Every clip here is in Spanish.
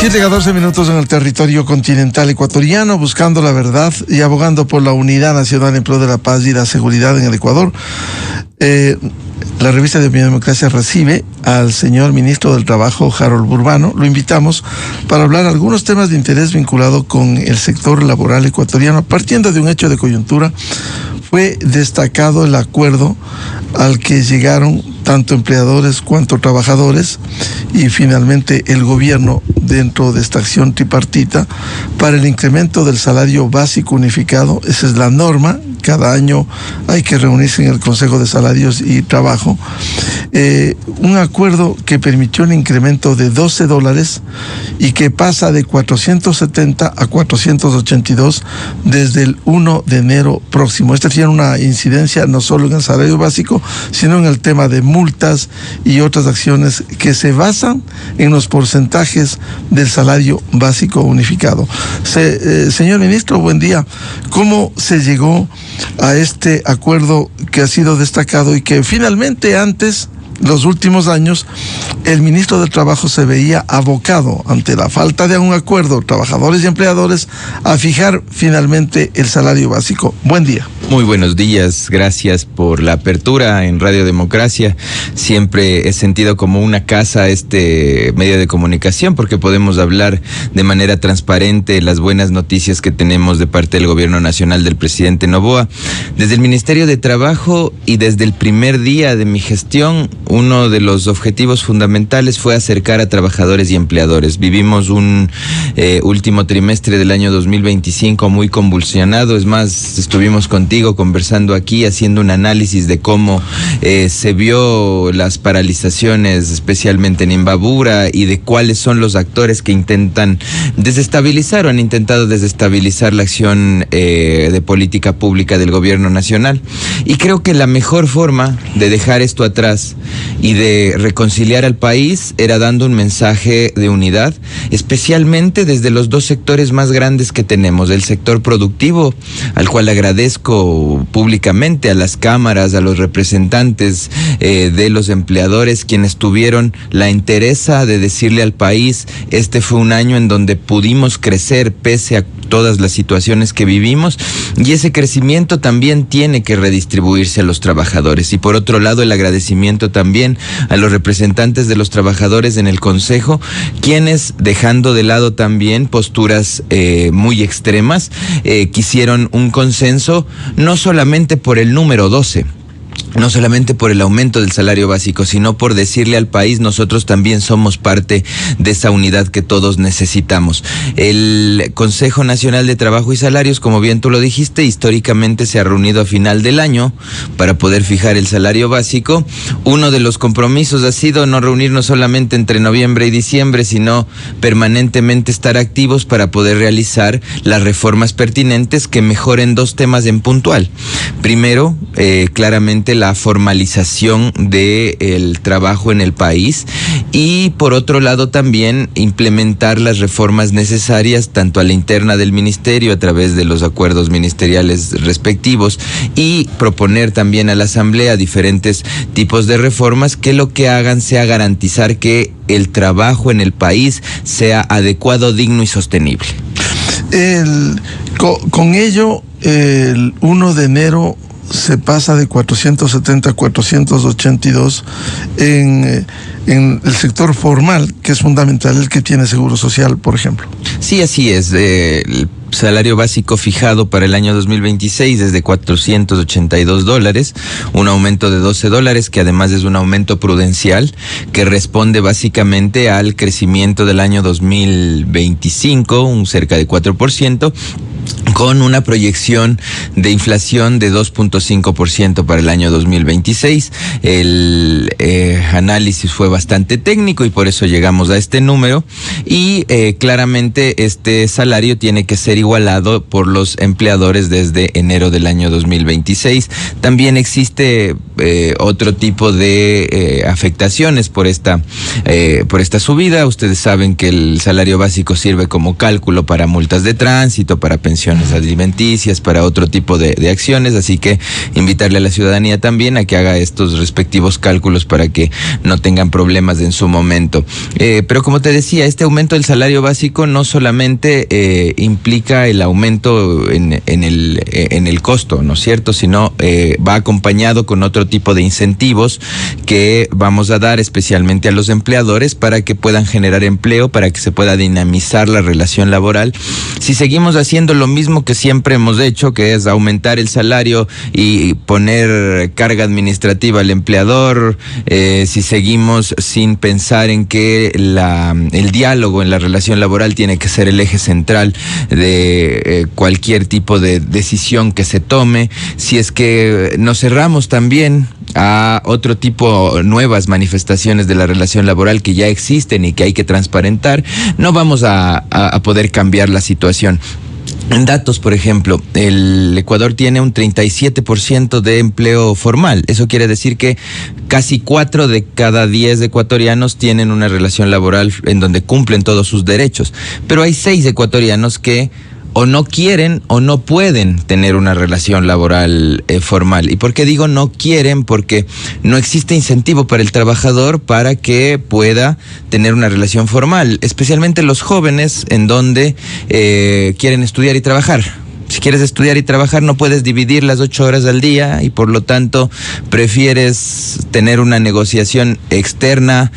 7:14 en el territorio continental ecuatoriano, buscando la verdad y abogando por la unidad nacional en pro de la paz y la seguridad en el Ecuador. La revista de Opinión y Democracia recibe al señor ministro del Trabajo, Harold Burbano. Lo invitamos para hablar algunos temas de interés vinculado con el sector laboral ecuatoriano. Partiendo de un hecho de coyuntura, fue destacado el acuerdo al que llegaron tanto empleadores cuanto trabajadores y finalmente el gobierno dentro de esta acción tripartita para el incremento del salario básico unificado. Esa es la norma. Cada año hay que reunirse en el Consejo de Salarios y Trabajo. Un acuerdo que permitió el incremento de $12 y que pasa de 470 a 482 desde el 1 de enero próximo. Esta tiene una incidencia no solo en el salario básico, sino en el tema de multas y otras acciones que se basan en los porcentajes del salario básico unificado. Señor ministro, buen día. ¿Cómo se llegó a este acuerdo que ha sido destacado y que finalmente antes, los últimos años, el ministro del Trabajo se veía abocado ante la falta de un acuerdo, trabajadores y empleadores, a fijar finalmente el salario básico? Buen día. Muy buenos días, gracias por la apertura en Radio Democracia. Siempre he sentido como una casa este medio de comunicación porque podemos hablar de manera transparente las buenas noticias que tenemos de parte del Gobierno Nacional del presidente Noboa. Desde el Ministerio de Trabajo y desde el primer día de mi gestión, uno de los objetivos fundamentales fue acercar a trabajadores y empleadores. Vivimos un último trimestre del año 2025 muy convulsionado. Es más, estuvimos contigo conversando aquí, haciendo un análisis de cómo se vio las paralizaciones, especialmente en Imbabura, y de cuáles son los actores que intentan desestabilizar o han intentado desestabilizar la acción de política pública del gobierno nacional. Y creo que la mejor forma de dejar esto atrás y de reconciliar al país era dando un mensaje de unidad, especialmente desde los dos sectores más grandes que tenemos, el sector productivo, al cual agradezco públicamente, a las cámaras, a los representantes de los empleadores, quienes tuvieron la entereza de decirle al país: este fue un año en donde pudimos crecer pese a todas las situaciones que vivimos, y ese crecimiento también tiene que redistribuirse a los trabajadores. Y por otro lado, el agradecimiento también a los representantes de los trabajadores en el Consejo, quienes, dejando de lado también posturas muy extremas, quisieron un consenso, no solamente por el número 12, no solamente por el aumento del salario básico, sino por decirle al país: nosotros también somos parte de esa unidad que todos necesitamos. El Consejo Nacional de Trabajo y Salarios, como bien tú lo dijiste, históricamente se ha reunido a final del año para poder fijar el salario básico. Uno de los compromisos ha sido no reunirnos solamente entre noviembre y diciembre, sino permanentemente estar activos para poder realizar las reformas pertinentes que mejoren dos temas en puntual. Primero, claramente la formalización del trabajo en el país, y por otro lado también implementar las reformas necesarias tanto a la interna del ministerio a través de los acuerdos ministeriales respectivos, y proponer también a la Asamblea diferentes tipos de reformas que lo que hagan sea garantizar que el trabajo en el país sea adecuado, digno y sostenible. Con ello, el 1 de enero se pasa de 470 a 482 en el sector formal, que es fundamental, el que tiene seguro social, por ejemplo. Sí, así es. El salario básico fijado para el año 2026 es de $482, un aumento de $12, que además es un aumento prudencial que responde básicamente al crecimiento del año 2025, un cerca de 4%. Con una proyección de inflación de 2.5% para el año 2026. El análisis fue bastante técnico y por eso llegamos a este número, y claramente este salario tiene que ser igualado por los empleadores desde enero del año 2026. También existe otro tipo de afectaciones por esta subida. Ustedes saben que el salario básico sirve como cálculo para multas de tránsito, para pensiones alimenticias, para otro tipo de acciones, así que invitarle a la ciudadanía también a que haga estos respectivos cálculos para que no tengan problemas en su momento. Pero como te decía, este aumento del salario básico no solamente implica el aumento en el costo, ¿no es cierto?, sino va acompañado con otro tipo de incentivos que vamos a dar especialmente a los empleadores para que puedan generar empleo, para que se pueda dinamizar la relación laboral. Si seguimos haciendo lo mismo que siempre hemos hecho, que es aumentar el salario y poner carga administrativa al empleador, si seguimos sin pensar en que el diálogo en la relación laboral tiene que ser el eje central de cualquier tipo de decisión que se tome, si es que nos cerramos también a otro tipo, nuevas manifestaciones de la relación laboral que ya existen y que hay que transparentar, no vamos a poder cambiar la situación. En datos, por ejemplo, el Ecuador tiene un 37% de empleo formal. Eso quiere decir que casi 4 de cada 10 ecuatorianos tienen una relación laboral en donde cumplen todos sus derechos. Pero hay 6 ecuatorianos que o no quieren o no pueden tener una relación laboral formal. ¿Y por qué digo no quieren? Porque no existe incentivo para el trabajador para que pueda tener una relación formal, especialmente los jóvenes en donde quieren estudiar y trabajar. Si quieres estudiar y trabajar no puedes dividir las 8 horas al día y por lo tanto prefieres tener una negociación externa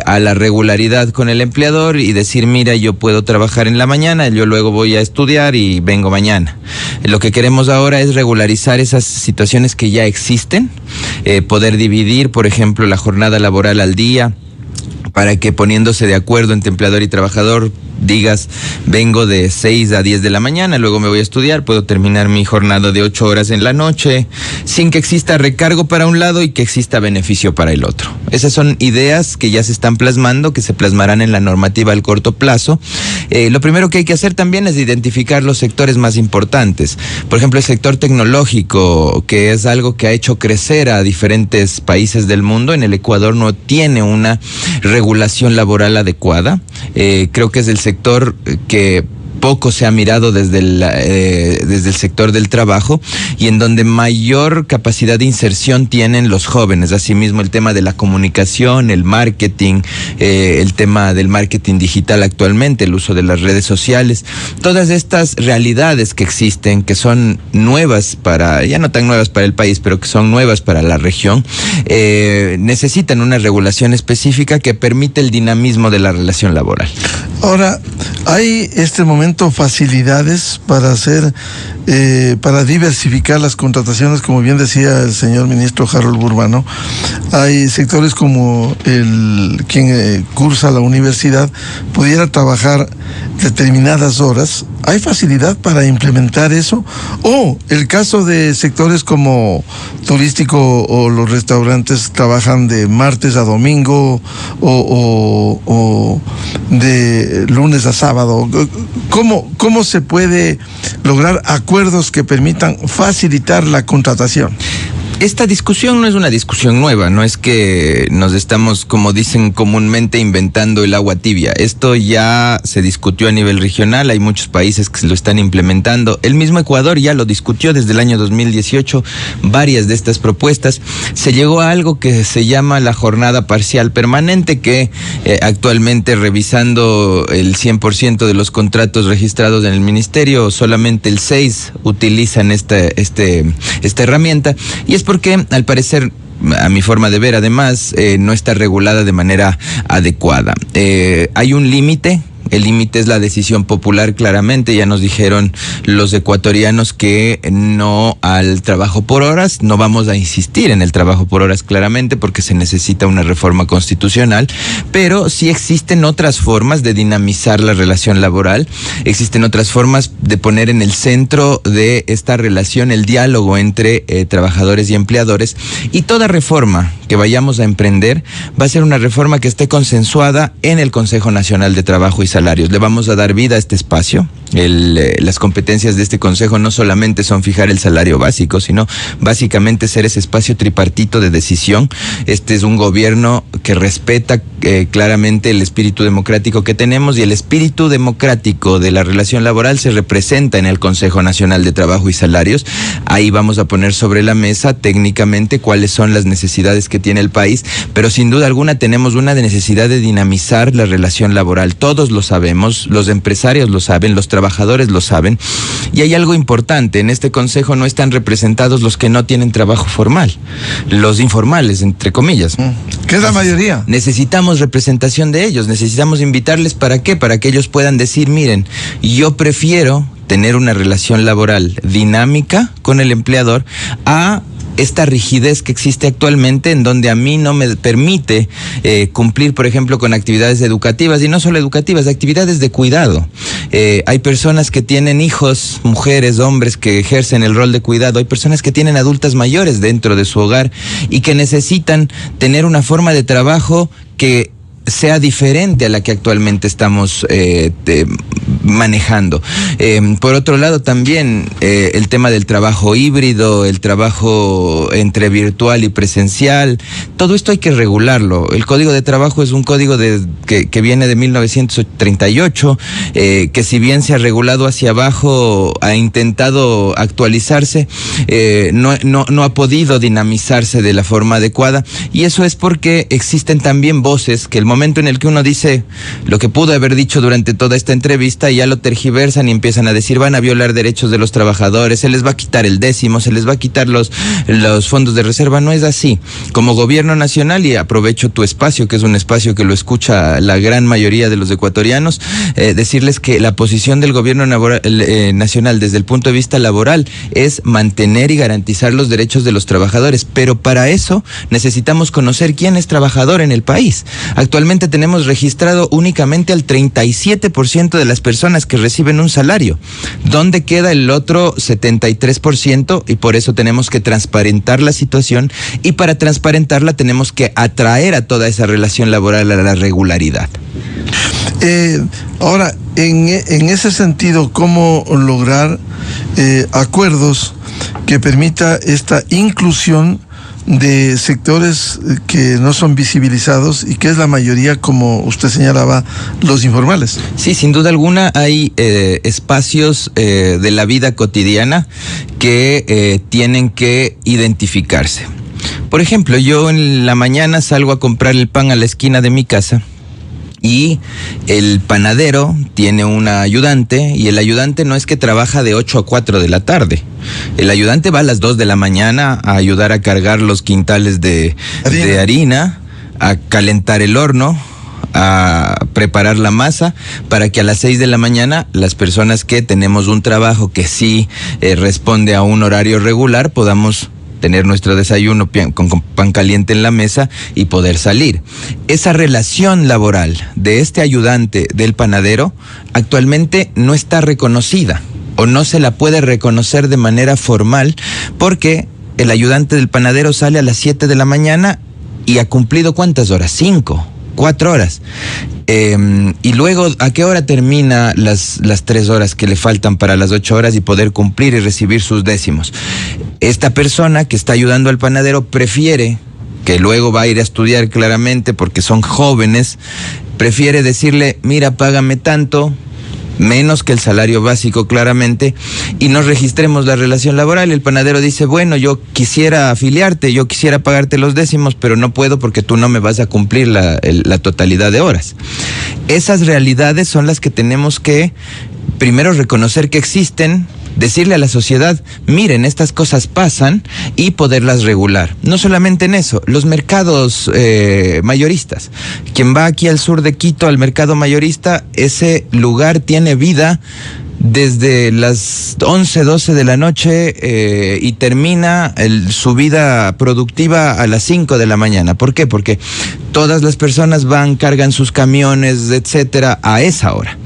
a la regularidad con el empleador y decir, mira, yo puedo trabajar en la mañana, yo luego voy a estudiar y vengo mañana. Lo que queremos ahora es regularizar esas situaciones que ya existen, poder dividir, por ejemplo, la jornada laboral al día, para que poniéndose de acuerdo entre empleador y trabajador digas, vengo de 6 a 10 de la mañana, luego me voy a estudiar, puedo terminar mi jornada de 8 horas en la noche, sin que exista recargo para un lado y que exista beneficio para el otro. Esas son ideas que ya se están plasmando, que se plasmarán en la normativa al corto plazo. Lo primero que hay que hacer también es identificar los sectores más importantes. Por ejemplo, el sector tecnológico, que es algo que ha hecho crecer a diferentes países del mundo. En el Ecuador no tiene una regulación laboral adecuada. Creo que es el sector que poco se ha mirado desde el sector del trabajo y en donde mayor capacidad de inserción tienen los jóvenes. Asimismo, el tema de la comunicación, el marketing, el tema del marketing digital actualmente, el uso de las redes sociales, todas estas realidades que existen, que son nuevas ya no tan nuevas para el país, pero que son nuevas para la región, necesitan una regulación específica que permite el dinamismo de la relación laboral. Ahora, hay este momento facilidades para hacer, para diversificar las contrataciones, como bien decía el señor ministro Harold Burbano. Hay sectores como quien cursa la universidad pudiera trabajar determinadas horas. ¿Hay facilidad para implementar eso? O el caso de sectores como turístico o los restaurantes trabajan de martes a domingo o de lunes a sábado. ¿Cómo se puede lograr acuerdos que permitan facilitar la contratación? Esta discusión no es una discusión nueva, no es que nos estamos, como dicen comúnmente, inventando el agua tibia. Esto ya se discutió a nivel regional, hay muchos países que se lo están implementando. El mismo Ecuador ya lo discutió desde el año 2018, varias de estas propuestas. Se llegó a algo que se llama la jornada parcial permanente, que actualmente, revisando el 100% de los contratos registrados en el ministerio, solamente el 6 utilizan esta herramienta, y es porque, al parecer, a mi forma de ver, además, no está regulada de manera adecuada. Hay un límite. El límite es la decisión popular, claramente. Ya nos dijeron los ecuatorianos que no al trabajo por horas. No vamos a insistir en el trabajo por horas, claramente, porque se necesita una reforma constitucional. Pero sí existen otras formas de dinamizar la relación laboral. Existen otras formas de poner en el centro de esta relación el diálogo entre trabajadores y empleadores. Y toda reforma que vayamos a emprender va a ser una reforma que esté consensuada en el Consejo Nacional de Trabajo y Salarios. Le vamos a dar vida a este espacio. Las competencias de este consejo no solamente son fijar el salario básico, sino básicamente ser ese espacio tripartito de decisión. Este es un gobierno que respeta claramente el espíritu democrático que tenemos, y el espíritu democrático de la relación laboral se representa en el Consejo Nacional de Trabajo y Salarios. Ahí vamos a poner sobre la mesa técnicamente cuáles son las necesidades que que tiene el país, pero sin duda alguna tenemos una necesidad de dinamizar la relación laboral. Todos lo sabemos, los empresarios lo saben, los trabajadores lo saben, y hay algo importante: en este consejo no están representados los que no tienen trabajo formal, los informales, entre comillas. ¿Qué es la mayoría? Necesitamos representación de ellos, necesitamos invitarles. ¿Para qué? Para que ellos puedan decir, miren, yo prefiero tener una relación laboral dinámica con el empleador a esta rigidez que existe actualmente, en donde a mí no me permite cumplir, por ejemplo, con actividades educativas, y no solo educativas, actividades de cuidado. Hay personas que tienen hijos, mujeres, hombres que ejercen el rol de cuidado. Hay personas que tienen adultas mayores dentro de su hogar y que necesitan tener una forma de trabajo que sea diferente a la que actualmente estamos manejando. Por otro lado, también el tema del trabajo híbrido, el trabajo entre virtual y presencial, todo esto hay que regularlo. El Código de Trabajo es un código que viene de 1938, que si bien se ha regulado hacia abajo, ha intentado actualizarse, no ha podido dinamizarse de la forma adecuada, y eso es porque existen también voces que el momento en el que uno dice lo que pudo haber dicho durante toda esta entrevista, ya lo tergiversan y empiezan a decir, van a violar derechos de los trabajadores, se les va a quitar el décimo, se les va a quitar los fondos de reserva. No es así. Como gobierno nacional, y aprovecho tu espacio, que es un espacio que lo escucha la gran mayoría de los ecuatorianos, decirles que la posición del gobierno nacional desde el punto de vista laboral es mantener y garantizar los derechos de los trabajadores, pero para eso necesitamos conocer quién es trabajador en el país. Actualmente tenemos registrado únicamente al 37% de las personas que reciben un salario. ¿Dónde queda el otro 73%? Y por eso tenemos que transparentar la situación, y para transparentarla tenemos que atraer a toda esa relación laboral a la regularidad. Ahora, en ese sentido, ¿cómo lograr acuerdos que permita esta inclusión de sectores que no son visibilizados y que es la mayoría, como usted señalaba, los informales? Sí, sin duda alguna hay espacios de la vida cotidiana que tienen que identificarse. Por ejemplo, yo en la mañana salgo a comprar el pan a la esquina de mi casa, y el panadero tiene una ayudante, y el ayudante no es que trabaja de 8 a 4 de la tarde. El ayudante va a las 2 de la mañana a ayudar a cargar los quintales de harina, a calentar el horno, a preparar la masa, para que a las 6 de la mañana las personas que tenemos un trabajo que sí responde a un horario regular podamos tener nuestro desayuno con pan caliente en la mesa y poder salir. Esa relación laboral de este ayudante del panadero actualmente no está reconocida, o no se la puede reconocer de manera formal, porque el ayudante del panadero sale a las 7 de la mañana y ha cumplido ¿cuántas horas? 5, 4 horas. Y luego, ¿a qué hora termina las 3 horas que le faltan para las 8 horas y poder cumplir y recibir sus décimos? Esta persona que está ayudando al panadero prefiere, que luego va a ir a estudiar claramente porque son jóvenes, prefiere decirle, mira, págame tanto, menos que el salario básico claramente, y no registremos la relación laboral. El panadero dice, bueno, yo quisiera afiliarte, yo quisiera pagarte los décimos, pero no puedo porque tú no me vas a cumplir la totalidad de horas. Esas realidades son las que tenemos que primero reconocer que existen, decirle a la sociedad, miren, estas cosas pasan, y poderlas regular. No solamente en eso, los mercados mayoristas. Quien va aquí al sur de Quito al mercado mayorista, ese lugar tiene vida desde las 11, 12 de la noche y termina su vida productiva a las 5 de la mañana. ¿Por qué? Porque todas las personas van, cargan sus camiones, etcétera, a esa hora.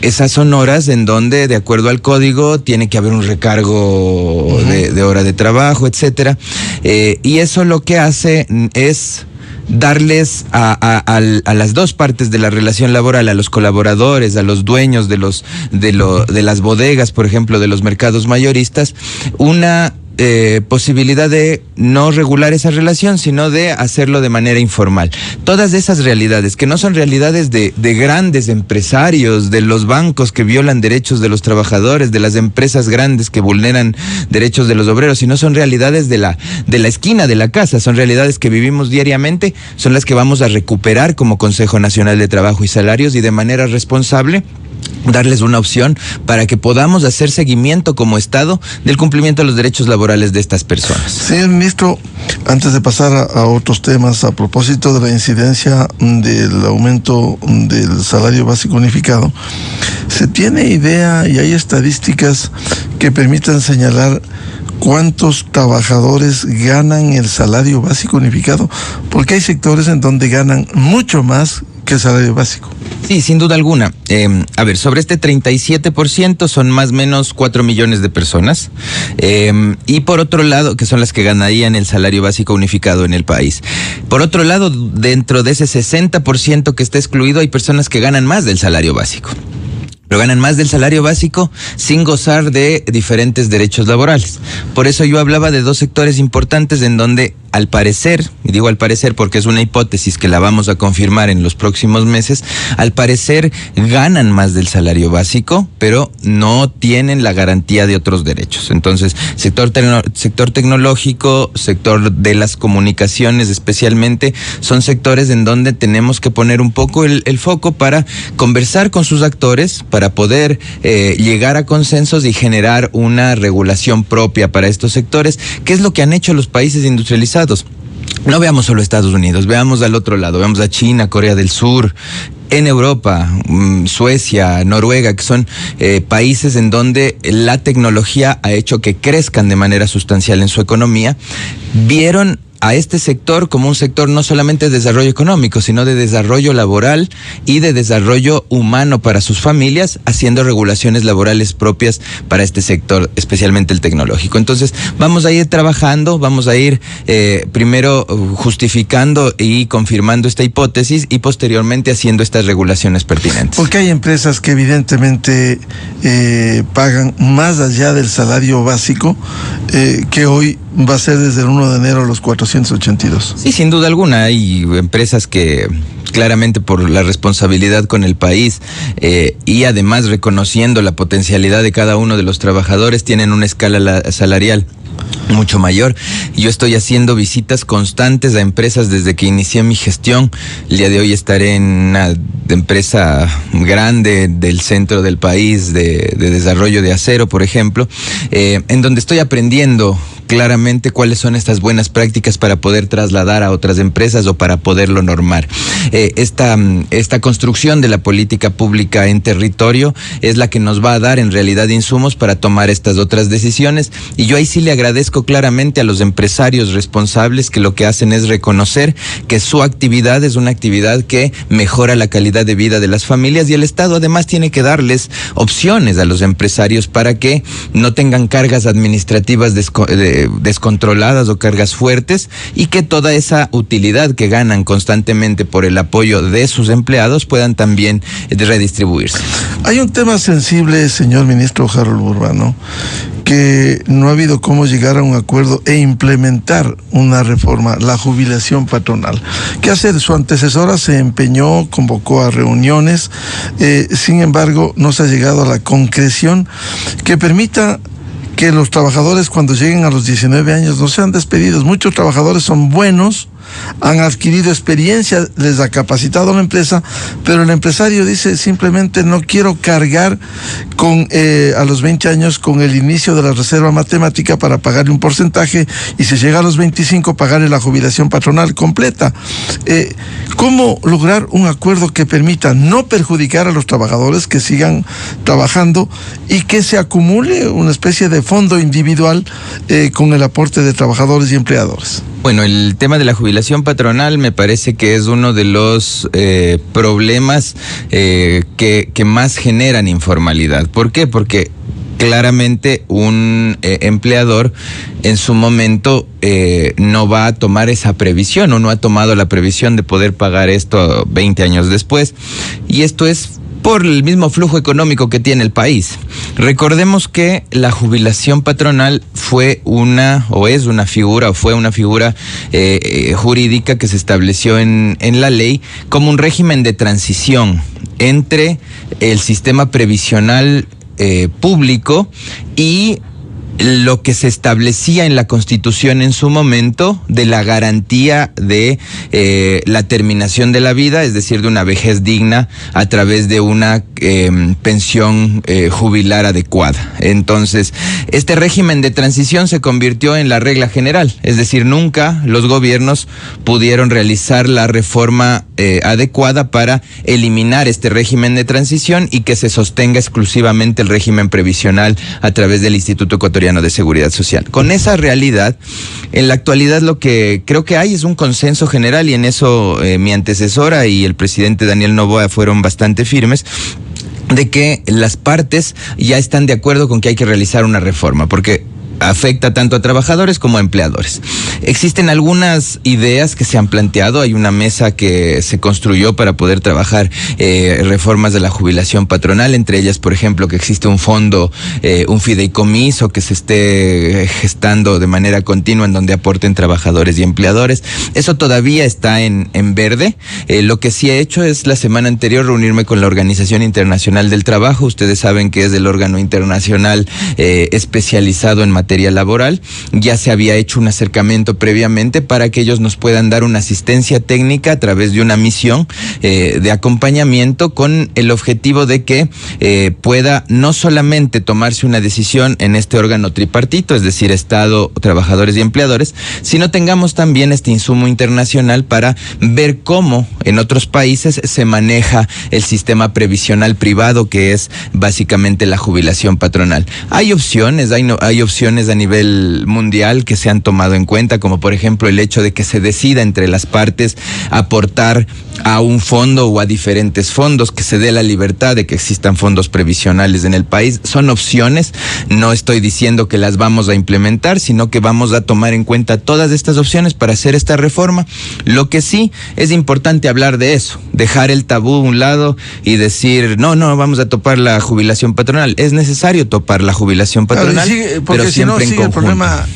Esas son horas en donde, de acuerdo al código, tiene que haber un recargo de hora de trabajo, etcétera. Y eso lo que hace es darles a las dos partes de la relación laboral, a los colaboradores, a los dueños de las bodegas, por ejemplo, de los mercados mayoristas, una posibilidad de no regular esa relación, sino de hacerlo de manera informal. Todas esas realidades, que no son realidades de grandes empresarios, de los bancos que violan derechos de los trabajadores, de las empresas grandes que vulneran derechos de los obreros, sino son realidades de la esquina de la casa, son realidades que vivimos diariamente, son las que vamos a recuperar como Consejo Nacional de Trabajo y Salarios, y de manera responsable darles una opción para que podamos hacer seguimiento como Estado del cumplimiento de los derechos laborales de estas personas. Señor ministro, antes de pasar a otros temas, a propósito de la incidencia del aumento del salario básico unificado, ¿se tiene idea y hay estadísticas que permitan señalar cuántos trabajadores ganan el salario básico unificado? Porque hay sectores en donde ganan mucho más que el salario básico. Sí, sin duda alguna. A ver, sobre este 37% son más o menos 4 millones de personas. Y por otro lado, que son las que ganarían el salario básico unificado en el país. Por otro lado, dentro de ese 60% que está excluido, hay personas que ganan más del salario básico. Pero ganan más del salario básico sin gozar de diferentes derechos laborales. Por eso yo hablaba de dos sectores importantes en donde, al parecer, y digo al parecer porque es una hipótesis que la vamos a confirmar en los próximos meses, al parecer ganan más del salario básico, pero no tienen la garantía de otros derechos. Entonces, sector tecnológico, sector de las comunicaciones especialmente, son sectores en donde tenemos que poner un poco el foco para conversar con sus actores, para poder llegar a consensos y generar una regulación propia para estos sectores, que es lo que han hecho los países industrializados. No veamos solo Estados Unidos, veamos al otro lado, veamos a China, Corea del Sur, en Europa, Suecia, Noruega, que son países en donde la tecnología ha hecho que crezcan de manera sustancial en su economía. Vieron a este sector como un sector no solamente de desarrollo económico, sino de desarrollo laboral y de desarrollo humano para sus familias, haciendo regulaciones laborales propias para este sector, especialmente el tecnológico. Entonces, vamos a ir trabajando, vamos a ir primero justificando y confirmando esta hipótesis y posteriormente haciendo estas regulaciones pertinentes. Porque hay empresas que evidentemente pagan más allá del salario básico, que hoy va a ser desde el 1 de enero los 482. Sí, sin duda alguna. Hay empresas que claramente por la responsabilidad con el país y además reconociendo la potencialidad de cada uno de los trabajadores, tienen una escala salarial mucho mayor. Yo estoy haciendo visitas constantes a empresas desde que inicié mi gestión. El día de hoy estaré en una empresa grande del centro del país de desarrollo de acero, por ejemplo, en donde estoy aprendiendo claramente cuáles son estas buenas prácticas para poder trasladar a otras empresas o para poderlo normar. Esta construcción de la política pública en territorio es la que nos va a dar en realidad insumos para tomar estas otras decisiones, y yo ahí sí le agradezco claramente a los empresarios responsables que lo que hacen es reconocer que su actividad es una actividad que mejora la calidad de vida de las familias, y el Estado además tiene que darles opciones a los empresarios para que no tengan cargas administrativas descontroladas o cargas fuertes, y que toda esa utilidad que ganan constantemente por el apoyo de sus empleados puedan también redistribuirse. Hay un tema sensible, señor ministro Harold Urbano, que no ha habido cómo llegar a un acuerdo e implementar una reforma, la jubilación patronal. ¿Qué hacer? Su antecesora se empeñó, convocó a reuniones, sin embargo no se ha llegado a la concreción que permita que los trabajadores, cuando lleguen a los 19 años, no sean despedidos. Muchos trabajadores son buenos, han adquirido experiencia, les ha capacitado la empresa, pero el empresario dice simplemente no quiero cargar a los 20 años con el inicio de la reserva matemática para pagarle un porcentaje, y si llega a los 25 pagarle la jubilación patronal completa. ¿Cómo lograr un acuerdo que permita no perjudicar a los trabajadores, que sigan trabajando y que se acumule una especie de fondo individual con el aporte de trabajadores y empleadores? Bueno, el tema de la jubilación patronal me parece que es uno de los problemas que más generan informalidad. ¿Por qué? Porque claramente un empleador en su momento no va a tomar esa previsión, o no ha tomado la previsión de poder pagar esto 20 años después. Y esto es por el mismo flujo económico que tiene el país. Recordemos que la jubilación patronal fue una figura jurídica que se estableció en la ley como un régimen de transición entre el sistema previsional público y lo que se establecía en la Constitución en su momento de la garantía de la terminación de la vida, es decir, de una vejez digna a través de una pensión jubilar adecuada. Entonces, este régimen de transición se convirtió en la regla general, es decir, nunca los gobiernos pudieron realizar la reforma adecuada para eliminar este régimen de transición y que se sostenga exclusivamente el régimen previsional a través del Instituto Ecuatoriano de Seguridad Social. Con esa realidad, en la actualidad lo que creo que hay es un consenso general, y en eso mi antecesora y el presidente Daniel Noboa fueron bastante firmes, de que las partes ya están de acuerdo con que hay que realizar una reforma, porque afecta tanto a trabajadores como a empleadores. Existen algunas ideas que se han planteado. Hay una mesa que se construyó para poder trabajar reformas de la jubilación patronal, entre ellas, por ejemplo, que existe un fondo, un fideicomiso que se esté gestando de manera continua en donde aporten trabajadores y empleadores. Eso todavía está en verde. Lo que sí he hecho es la semana anterior reunirme con la Organización Internacional del Trabajo. Ustedes saben que es el órgano internacional especializado en materia laboral. Ya se había hecho un acercamiento previamente para que ellos nos puedan dar una asistencia técnica a través de una misión de acompañamiento, con el objetivo de que pueda no solamente tomarse una decisión en este órgano tripartito, es decir, Estado, trabajadores y empleadores, sino tengamos también este insumo internacional para ver cómo en otros países se maneja el sistema previsional privado, que es básicamente la jubilación patronal. Hay opciones a nivel mundial que se han tomado en cuenta, como por ejemplo el hecho de que se decida entre las partes aportar a un fondo o a diferentes fondos, que se dé la libertad de que existan fondos previsionales en el país. Son opciones, no estoy diciendo que las vamos a implementar, sino que vamos a tomar en cuenta todas estas opciones para hacer esta reforma. Lo que sí es importante hablar de eso, dejar el tabú a un lado y decir, no, vamos a topar la jubilación patronal. Es necesario topar la jubilación patronal, pero siempre en conjunto. El problema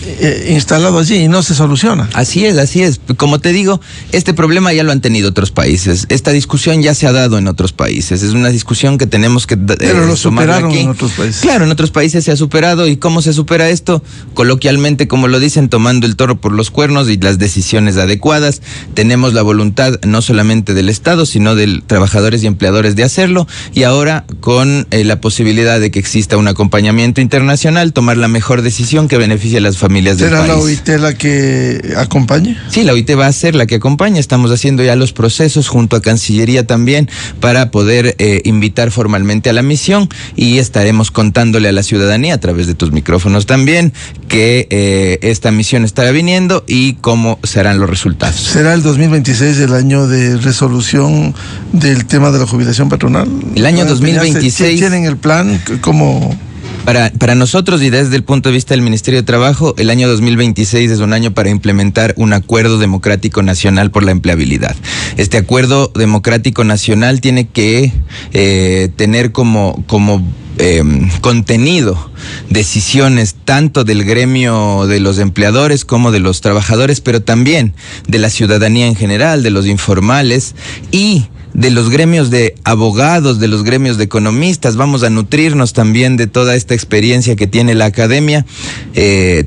instalado allí y no se soluciona. Así es. Como te digo, este problema ya lo han tenido otros países. Esta discusión ya se ha dado en otros países. Es una discusión que tenemos que pero lo superaron aquí en otros países. Claro, en otros países se ha superado. ¿Y cómo se supera esto? Coloquialmente, como lo dicen, tomando el toro por los cuernos y las decisiones adecuadas. Tenemos la voluntad no solamente del Estado, sino de trabajadores y empleadores de hacerlo. Y ahora, con la posibilidad de que exista un acompañamiento internacional, tomar la mejor decisión que beneficie a las familias del país. ¿Será la OIT la que acompañe? Sí, la OIT va a ser la que acompañe. Estamos haciendo ya los procesos junto a Cancillería también para poder invitar formalmente a la misión, y estaremos contándole a la ciudadanía a través de tus micrófonos también que esta misión estará viniendo y cómo serán los resultados. ¿Será el 2026 el año de resolución del tema de la jubilación patronal? El año 2026. ¿Tienen el plan? ¿Cómo? Para nosotros, y desde el punto de vista del Ministerio de Trabajo, el año 2026 es un año para implementar un acuerdo democrático nacional por la empleabilidad. Este acuerdo democrático nacional tiene que tener como contenido decisiones tanto del gremio de los empleadores como de los trabajadores, pero también de la ciudadanía en general, de los informales y de los gremios de abogados, de los gremios de economistas. Vamos a nutrirnos también de toda esta experiencia que tiene la academia.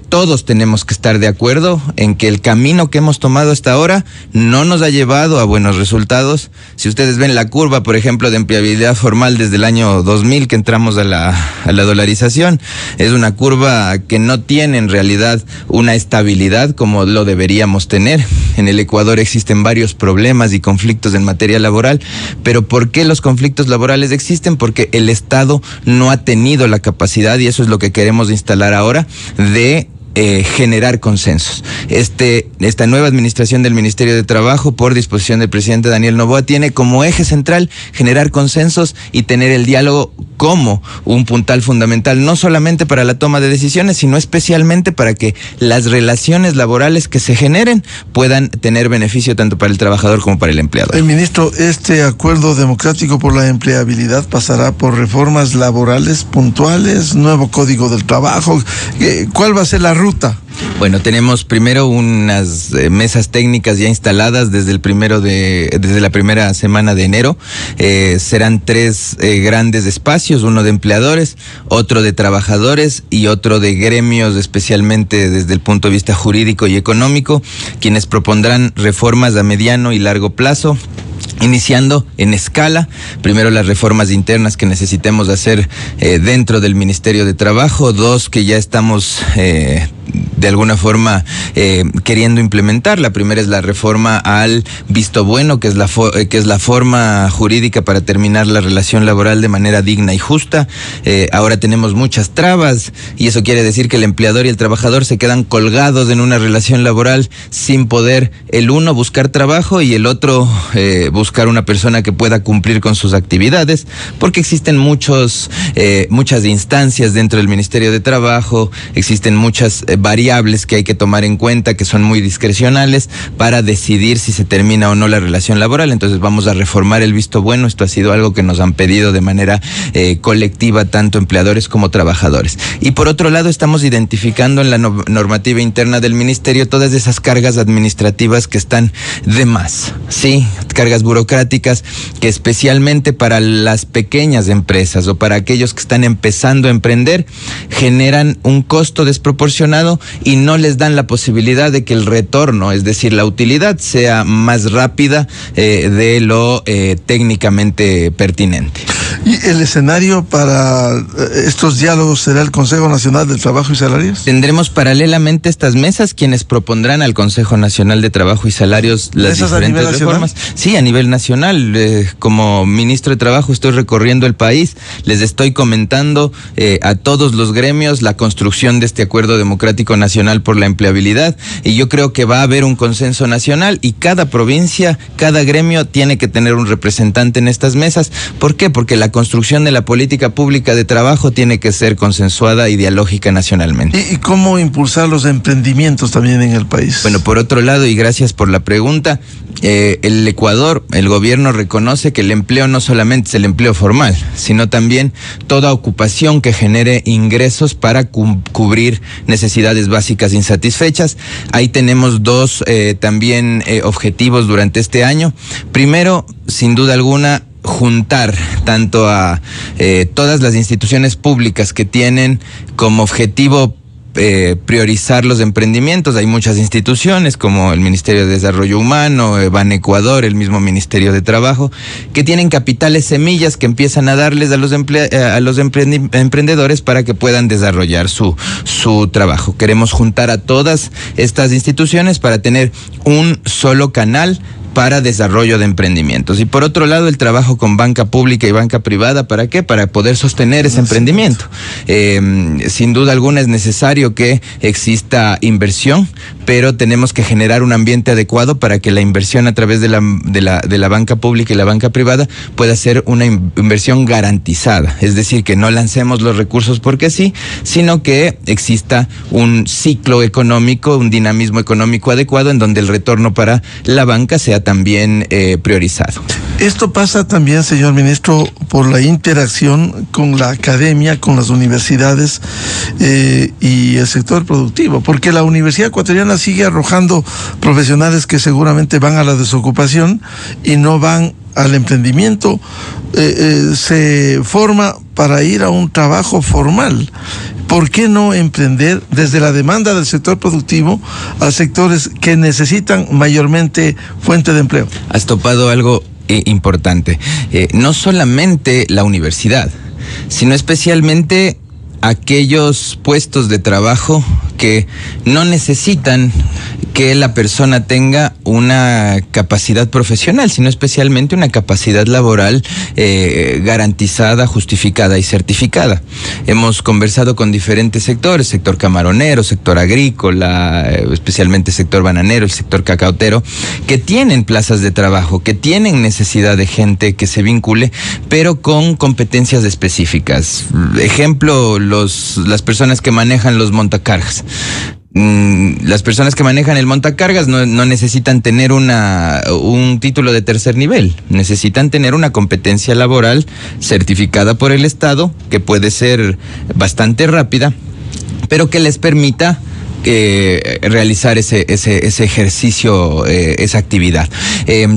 Todos tenemos que estar de acuerdo en que el camino que hemos tomado hasta ahora no nos ha llevado a buenos resultados. Si ustedes ven la curva, por ejemplo, de empleabilidad formal desde el año 2000 que entramos a la dolarización, es una curva que no tiene en realidad una estabilidad como lo deberíamos tener. En el Ecuador existen varios problemas y conflictos en materia laboral. Pero ¿por qué los conflictos laborales existen? Porque el Estado no ha tenido la capacidad, y eso es lo que queremos instalar ahora, de generar consensos. Esta nueva administración del Ministerio de Trabajo, por disposición del presidente Daniel Noboa, tiene como eje central generar consensos y tener el diálogo como un puntal fundamental, no solamente para la toma de decisiones, sino especialmente para que las relaciones laborales que se generen puedan tener beneficio tanto para el trabajador como para el empleador. Ministro, este acuerdo democrático por la empleabilidad pasará por reformas laborales puntuales, nuevo código del trabajo. ¿Cuál va a ser la ruta? Bueno, tenemos primero unas mesas técnicas ya instaladas desde la primera semana de enero. Serán 3 grandes espacios, uno de empleadores, otro de trabajadores y otro de gremios, especialmente desde el punto de vista jurídico y económico, quienes propondrán reformas a mediano y largo plazo, iniciando en escala, primero las reformas internas que necesitemos hacer dentro del Ministerio de Trabajo, 2 que ya estamos de alguna forma queriendo implementar. La primera es la reforma al visto bueno, que es la forma jurídica para terminar la relación laboral de manera digna y justa. Ahora tenemos muchas trabas y eso quiere decir que el empleador y el trabajador se quedan colgados en una relación laboral sin poder el uno buscar trabajo y el otro buscar una persona que pueda cumplir con sus actividades, porque existen muchas instancias dentro del Ministerio de Trabajo, existen muchas variables que hay que tomar en cuenta, que son muy discrecionales para decidir si se termina o no la relación laboral. Entonces vamos a reformar el visto bueno. Esto ha sido algo que nos han pedido de manera colectiva tanto empleadores como trabajadores. Y por otro lado, estamos identificando en la normativa interna del ministerio todas esas cargas administrativas que están de más, ¿sí? Cargas burocráticas que especialmente para las pequeñas empresas o para aquellos que están empezando a emprender generan un costo desproporcionado y no les dan la posibilidad de que el retorno, es decir, la utilidad, sea más rápida de lo técnicamente pertinente. ¿Y el escenario para estos diálogos será el Consejo Nacional del Trabajo y Salarios? Tendremos paralelamente estas mesas quienes propondrán al Consejo Nacional de Trabajo y Salarios las diferentes reformas. Sí, a nivel nacional. Como ministro de Trabajo estoy recorriendo el país, les estoy comentando a todos los gremios la construcción de este acuerdo democrático nacional por la empleabilidad, y yo creo que va a haber un consenso nacional y cada provincia, cada gremio tiene que tener un representante en estas mesas. ¿Por qué? Porque la construcción de la política pública de trabajo tiene que ser consensuada y dialógica nacionalmente. ¿Y cómo impulsar los emprendimientos también en el país? Bueno, por otro lado, y gracias por la pregunta, el Ecuador, el gobierno reconoce que el empleo no solamente es el empleo formal, sino también toda ocupación que genere ingresos para cubrir necesidades básicas insatisfechas. Ahí tenemos 2 también objetivos durante este año. Primero, sin duda alguna, juntar tanto a todas las instituciones públicas que tienen como objetivo priorizar los emprendimientos. Hay muchas instituciones como el Ministerio de Desarrollo Humano, Ban Ecuador, el mismo Ministerio de Trabajo, que tienen capitales semillas que empiezan a darles a los emprendedores para que puedan desarrollar su trabajo. Queremos juntar a todas estas instituciones para tener un solo canal para desarrollo de emprendimientos. Y por otro lado, el trabajo con banca pública y banca privada, ¿para qué? Para poder sostener ese emprendimiento. Sin duda alguna es necesario que exista inversión, pero tenemos que generar un ambiente adecuado para que la inversión a través de la banca pública y la banca privada pueda ser una inversión garantizada. Es decir, que no lancemos los recursos porque sí, sino que exista un ciclo económico, un dinamismo económico adecuado en donde el retorno para la banca sea también priorizado. Esto pasa también, señor ministro, por la interacción con la academia, con las universidades y el sector productivo, porque la Universidad Ecuatoriana sigue arrojando profesionales que seguramente van a la desocupación y no van al emprendimiento. Se forma para ir a un trabajo formal. ¿Por qué no emprender desde la demanda del sector productivo a sectores que necesitan mayormente fuente de empleo? Has topado algo importante. No solamente la universidad, sino especialmente aquellos puestos de trabajo que no necesitan que la persona tenga una capacidad profesional, sino especialmente una capacidad laboral garantizada, justificada y certificada. Hemos conversado con diferentes sectores, sector camaronero, sector agrícola, especialmente sector bananero, el sector cacautero, que tienen plazas de trabajo, que tienen necesidad de gente que se vincule, pero con competencias específicas. Ejemplo, las personas que manejan los montacargas. Las personas que manejan el montacargas no necesitan tener un título de tercer nivel, necesitan tener una competencia laboral certificada por el Estado, que puede ser bastante rápida, pero que les permita realizar ese ejercicio, esa actividad.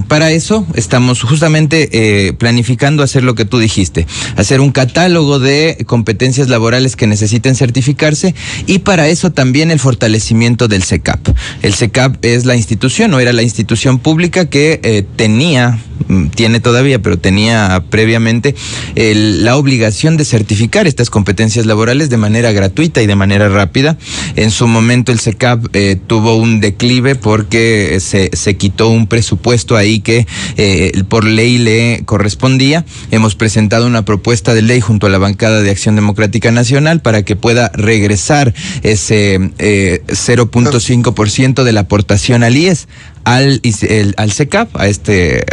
Para eso estamos justamente planificando hacer lo que tú dijiste, hacer un catálogo de competencias laborales que necesiten certificarse, y para eso también el fortalecimiento del SECAP. El SECAP es la institución, o era la institución pública que tiene todavía, pero tenía previamente la obligación de certificar estas competencias laborales de manera gratuita y de manera rápida. En su momento el SECAP tuvo un declive porque se quitó un presupuesto ahí que por ley le correspondía. Hemos presentado una propuesta de ley junto a la bancada de Acción Democrática Nacional para que pueda regresar ese 0.5% de la aportación al IES al SECAP, a este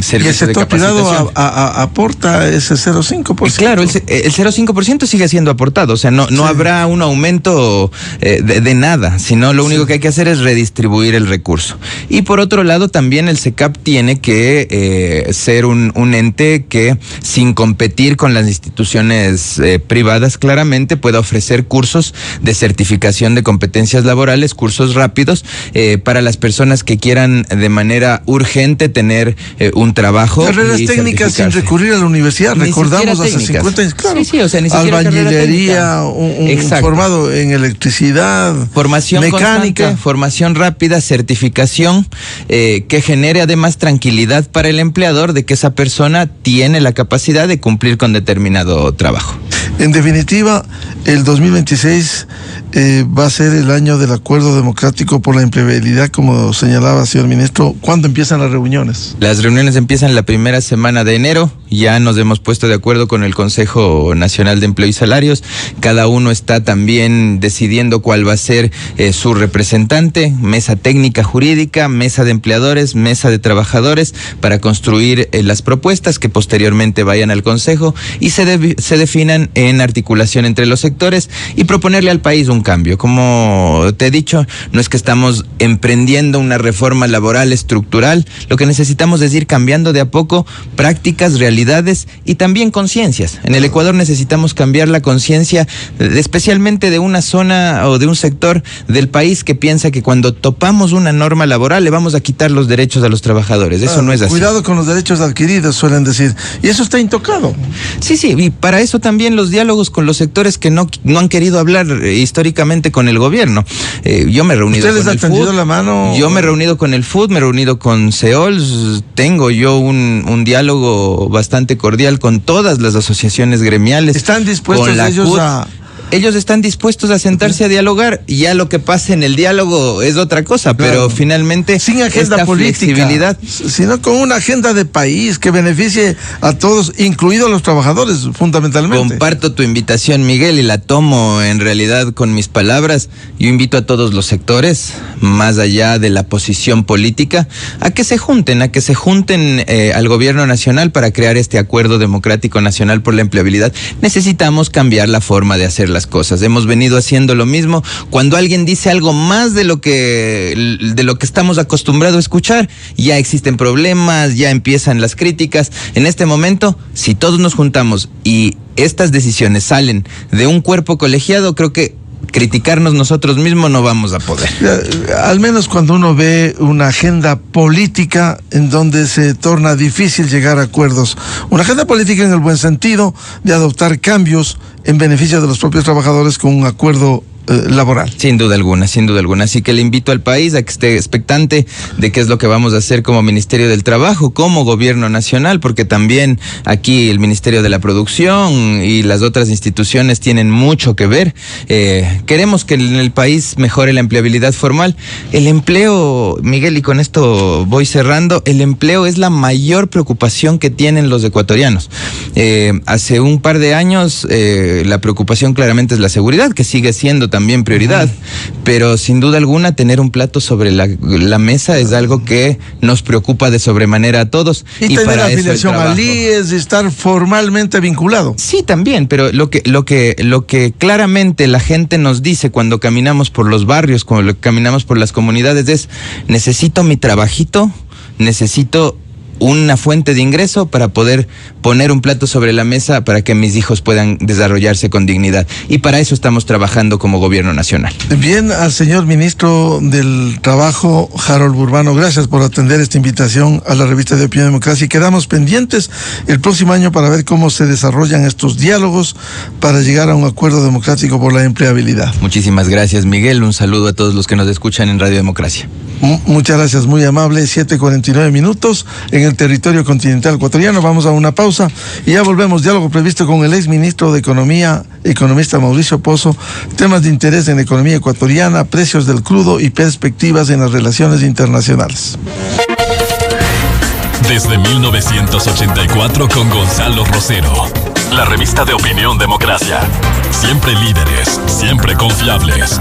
servicio de capacitación. ¿Y ese privado aporta ese 0.5%? Claro, el 0.5% sigue siendo aportado, o sea, no habrá un aumento de nada, sino lo único que hay que hacer es redistribuir el recurso. Y por otro lado, también el SECAP tiene que ser un ente que, sin competir con las instituciones privadas, claramente pueda ofrecer cursos de certificación de competencias laborales, cursos rápidos para las personas que quieran de manera urgente tener un trabajo. Carreras técnicas sin recurrir a la universidad, recordamos hace 50 años, claro. Sí, o sea, ni siquiera albañilería, un formado en electricidad, formación mecánica, constante, formación rápida, certificación, que genere además tranquilidad para el empleador de que esa persona tiene la capacidad de cumplir con determinado trabajo. En definitiva, el 2026 va a ser el año del acuerdo democrático por la empleabilidad, como señalaba, señor ministro. ¿Cuándo empiezan las reuniones? Las reuniones empiezan la primera semana de enero. Ya nos hemos puesto de acuerdo con el Consejo Nacional de Empleo y Salarios. Cada uno está también decidiendo cuál va a ser su representante, mesa técnica jurídica, mesa de empleadores, mesa de trabajadores, para construir las propuestas que posteriormente vayan al Consejo y se definan en articulación entre los sectores y proponerle al país un cambio. Como te he dicho, no es que estamos emprendiendo una reforma laboral estructural, lo que necesitamos es ir cambiando de a poco prácticas, realidades y también conciencias. En el Ecuador necesitamos cambiar la conciencia, especialmente de una zona o de un sector del país que piensa que cuando topamos una norma laboral le vamos a quitar los derechos a los trabajadores. Eso no es así. Cuidado con los derechos adquiridos, suelen decir. Y eso está intocado. Sí, y para eso también los diálogos con los sectores que no han querido hablar históricamente con el gobierno. Yo me he reunido con el FUD. La mano? Yo me he reunido con el FUD, me he reunido con SEOL, tengo yo un diálogo bastante cordial con todas las asociaciones gremiales. ¿Están dispuestos ellos a...? Ellos están dispuestos a sentarse a dialogar, y ya lo que pase en el diálogo es otra cosa, pero finalmente sin agenda política, sino con una agenda de país que beneficie a todos, incluidos los trabajadores, fundamentalmente. Comparto tu invitación, Miguel, y la tomo en realidad con mis palabras. Yo invito a todos los sectores, más allá de la posición política, a que se junten al gobierno nacional para crear este acuerdo democrático nacional por la empleabilidad. Necesitamos cambiar la forma de hacer las cosas. Hemos venido haciendo lo mismo. Cuando alguien dice algo más de lo que estamos acostumbrados a escuchar, ya existen problemas, ya empiezan las críticas. En este momento, si todos nos juntamos y estas decisiones salen de un cuerpo colegiado, creo que criticarnos nosotros mismos no vamos a poder. Al menos cuando uno ve una agenda política en donde se torna difícil llegar a acuerdos. Una agenda política en el buen sentido de adoptar cambios en beneficio de los propios trabajadores con un acuerdo laboral. Sin duda alguna, sin duda alguna. Así que le invito al país a que esté expectante de qué es lo que vamos a hacer como Ministerio del Trabajo, como Gobierno Nacional, porque también aquí el Ministerio de la Producción y las otras instituciones tienen mucho que ver. Queremos que en el país mejore la empleabilidad formal. El empleo, Miguel, y con esto voy cerrando, el empleo es la mayor preocupación que tienen los ecuatorianos. Hace un par de años la preocupación claramente es la seguridad, que sigue siendo también prioridad, pero sin duda alguna tener un plato sobre la mesa es algo que nos preocupa de sobremanera a todos. Y tener para afiliación al IES y estar formalmente vinculado. Sí, también, pero lo que claramente la gente nos dice cuando caminamos por los barrios, cuando caminamos por las comunidades es: necesito mi trabajito, necesito una fuente de ingreso para poder poner un plato sobre la mesa para que mis hijos puedan desarrollarse con dignidad. Y para eso estamos trabajando como Gobierno Nacional. Bien, al señor ministro del Trabajo, Harold Burbano, gracias por atender esta invitación a la revista de Opinión Democracia, y quedamos pendientes el próximo año para ver cómo se desarrollan estos diálogos para llegar a un acuerdo democrático por la empleabilidad. Muchísimas gracias, Miguel. Un saludo a todos los que nos escuchan en Radio Democracia. Muchas gracias, muy amable. 7:49 en el territorio continental ecuatoriano. Vamos a una pausa y ya volvemos. Diálogo previsto con el exministro de Economía, economista Mauricio Pozo. Temas de interés en la economía ecuatoriana, precios del crudo y perspectivas en las relaciones internacionales. Desde 1984 con Gonzalo Rosero. La revista de Opinión Democracia. Siempre líderes, siempre confiables.